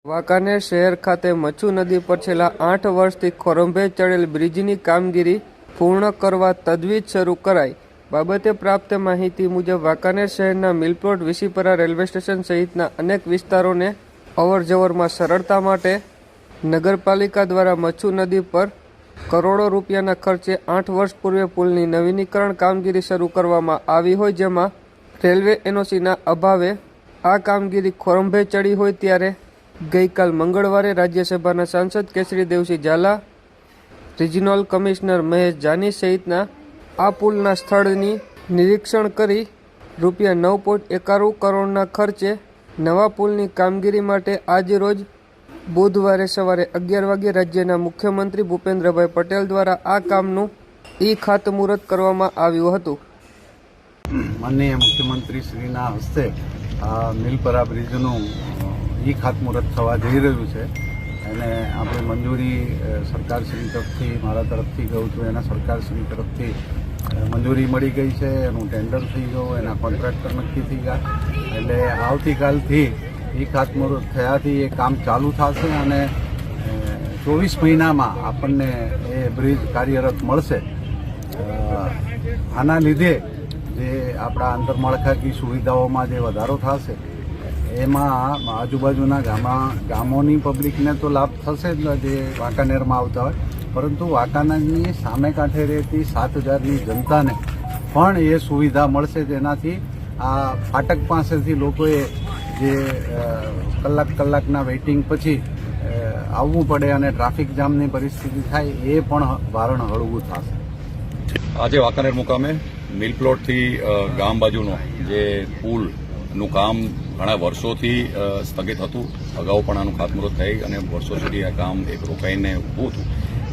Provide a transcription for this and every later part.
વાંકાનેર શહેર ખાતે મચ્છુ નદી પર છેલ્લા 8 વર્ષથી ખોરંભે ચડેલ બ્રિજની કામગીરી પૂર્ણ કરવા તજવીજ શરૂ કરાઈ. બાબતે પ્રાપ્ત માહિતી મુજબ વાંકાનેર શહેરના મિલપ્લોટ, વિસીપરા રેલવે સ્ટેશન સહિતના અનેક વિસ્તારોને અવરજવરમાં સરળતા માટે નગરપાલિકા દ્વારા મચ્છુ નદી પર કરોડો રૂપિયાના ખર્ચે 8 વર્ષ પૂર્વે પુલની નવીનીકરણ કામગીરી શરૂ કરવામાં આવી હોય, જેમાં રેલવે એનઓસીના અભાવે આ કામગીરી ખોરંભે ચડી હોય ત્યારે ગઈકાલ મંગળવારે રાજ્યસભાના સાંસદ કેસરી દેવસિંહ ઝાલા, રિજનલ કમિશનર મહેશ જાની સહિતના આ પુલના સ્થળની નિરીક્ષણ કરી રૂપિયા 9.91 કરોડના ખર્ચે નવા પુલની કામગીરી માટે આજ રોજ બુધવારે સવારે 11 વાગ્યે રાજ્યના મુખ્યમંત્રી ભૂપેન્દ્રભાઈ પટેલ દ્વારા આ કામનું ખાતમુહૂર્ત કરવામાં આવ્યું હતું. માનનીય મુખ્યમંત્રી શ્રીના હસ્તે આ મિલપરા બ્રિજનું ખાતમુહૂર્ત થવા જઈ રહ્યું છે અને આપણે મંજૂરી સરકારશ્રી તરફથી, મારા તરફથી કહું છું, એના સરકારશ્રી તરફથી મંજૂરી મળી ગઈ છે. એનું ટેન્ડર થઈ ગયું, એના કોન્ટ્રાક્ટર નક્કી થઈ ગયા. એટલે આવતીકાલથી ખાતમુહૂર્ત થયાથી એ કામ ચાલુ થશે અને 24 મહિનામાં આપણને એ બ્રિજ કાર્યરત મળશે. આના લીધે જે આપણા આંતરમાળખાકીય સુવિધાઓમાં જે વધારો થશે એમાં આજુબાજુના ગામોની પબ્લિકને તો લાભ થશે જ, જે વાંકાનેરમાં આવતા હોય, પરંતુ વાંકાનેરની સામે કાંઠે રહેતી 7,000ની જનતાને પણ એ સુવિધા મળશે, જેનાથી આ ફાટક પાસેથી લોકોએ જે કલાકના વેઇટિંગ પછી આવવું પડે અને ટ્રાફિક જામની પરિસ્થિતિ થાય એ પણ ભારણ હળવું થશે. આજે વાંકાનેર મુકામે મિલપ્લોટથી ગામ બાજુનો જે પુલનું કામ ઘણા વર્ષોથી સ્થગિત હતું. અગાઉ પણ આનું ખાતમુહૂર્ત થઈ અને વર્ષો સુધી આ કામ એક રોકાઈને ઊભું હતું.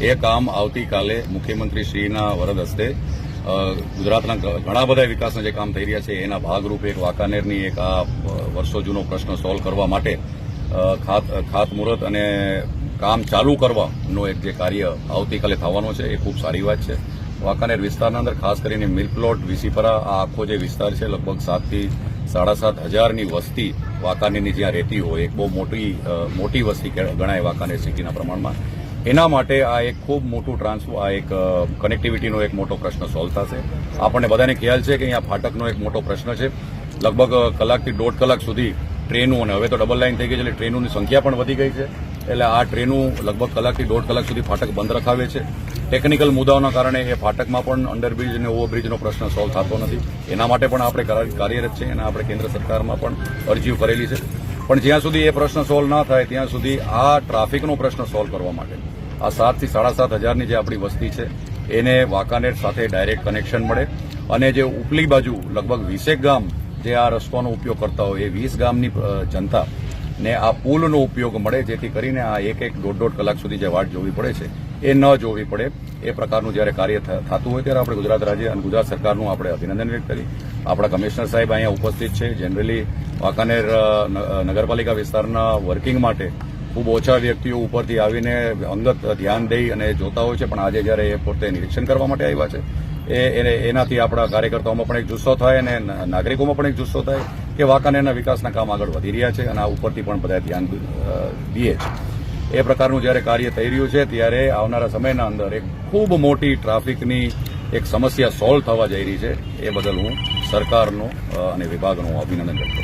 એ કામ આવતીકાલે મુખ્યમંત્રી શ્રીના વરદ હસ્તે ગુજરાતના ઘણા બધા વિકાસના જે કામ થઈ રહ્યા છે એના ભાગરૂપે એક વાંકાનેરની એક આ વર્ષો જૂનો પ્રશ્ન સોલ્વ કરવા માટે ખાતમુહૂર્ત અને કામ ચાલુ કરવાનો એક જે કાર્ય આવતીકાલે થવાનો છે એ ખૂબ સારી વાત છે. વાંકાનેર વિસ્તારના અંદર ખાસ કરીને મિલપ્લોટ, વિસીપરા, આ આખો જે વિસ્તાર છે, લગભગ 7,000 થી 7,500ની વસ્તી વાંકાનેરની જ્યાં રહેતી હોય, એક બહુ મોટી વસ્તી ગણાય વાંકાનેર સિટીના પ્રમાણમાં. એના માટે આ એક ખૂબ મોટું આ એક કનેક્ટિવિટીનો એક મોટો પ્રશ્ન સોલ્વ થશે. આપણને બધાને ખ્યાલ છે કે અહીંયા ફાટકનો એક મોટો પ્રશ્ન છે. લગભગ કલાકથી 1.5 કલાક સુધી ટ્રેનો, અને હવે તો ડબલ લાઇન થઈ ગઈ છે એટલે ટ્રેનોની સંખ્યા પણ વધી ગઈ છે. એટલે આ ટ્રેનો લગભગ કલાકથી 1.5 કલાક સુધી ફાટક બંધ રખાવે છે. ટેકનિકલ મુદ્દાઓના કારણે એ ફાટકમાં પણ અંડરબ્રિજ અને ઓવરબ્રિજનો પ્રશ્ન સોલ્વ થતો નથી. એના માટે પણ આપણે કાર્યરત છે અને આપણે કેન્દ્ર સરકારમાં પણ અરજીઓ કરેલી છે. પણ જ્યાં સુધી એ પ્રશ્ન સોલ્વ ના થાય ત્યાં સુધી આ ટ્રાફિકનો પ્રશ્ન સોલ્વ કરવા માટે આ 7,000 થી 7,500ની જે આપણી વસ્તી છે એને વાંકાનેર સાથે ડાયરેક્ટ કનેક્શન મળે અને જે ઉપલી બાજુ લગભગ 20 ગામ જે આ રસ્તાનો ઉપયોગ કરતા હોય એ 20 ગામની જનતા ને આ પુલનો ઉપયોગ મળે, જેથી કરીને આ 1-1.5 કલાક સુધી જે વાટ જોવી પડે છે એ ન જોવી પડે. એ પ્રકારનું જ્યારે કાર્ય થતું હોય ત્યારે આપણે ગુજરાત રાજ્ય અને ગુજરાત સરકારનું આપણે અભિનંદન વ્યક્ત કરી. આપણા કમિશનર સાહેબ અહીંયા ઉપસ્થિત છે. જનરલી વાંકાનેર નગરપાલિકા વિસ્તારના વર્કિંગ માટે ખૂબ ઓછા વ્યક્તિઓ ઉપરથી આવીને અંગત ધ્યાન દઈ અને જોતા હોય છે, પણ આજે જ્યારે એ પોતે નિરીક્ષણ કરવા માટે આવ્યા છે એનાથી આપણા કાર્યકર્તાઓમાં પણ એક જુસ્સો થાય અને નાગરિકોમાં પણ એક જુસ્સો થાય કે વાંકાનેરના વિકાસના કામ આગળ વધી રહ્યા છે અને આ ઉપરથી પણ બધા ધ્યાન દે છે. એ પ્રકારનું જ્યારે કાર્ય થઈ રહ્યું છે ત્યારે આવનારા સમયના અંદર એક ખૂબ મોટી ટ્રાફિકની એક સમસ્યા સોલ્વ થવા જઈ રહી છે. એ બદલ હું સરકારનો અને વિભાગનો અભિનંદન વ્યક્ત કરું છું.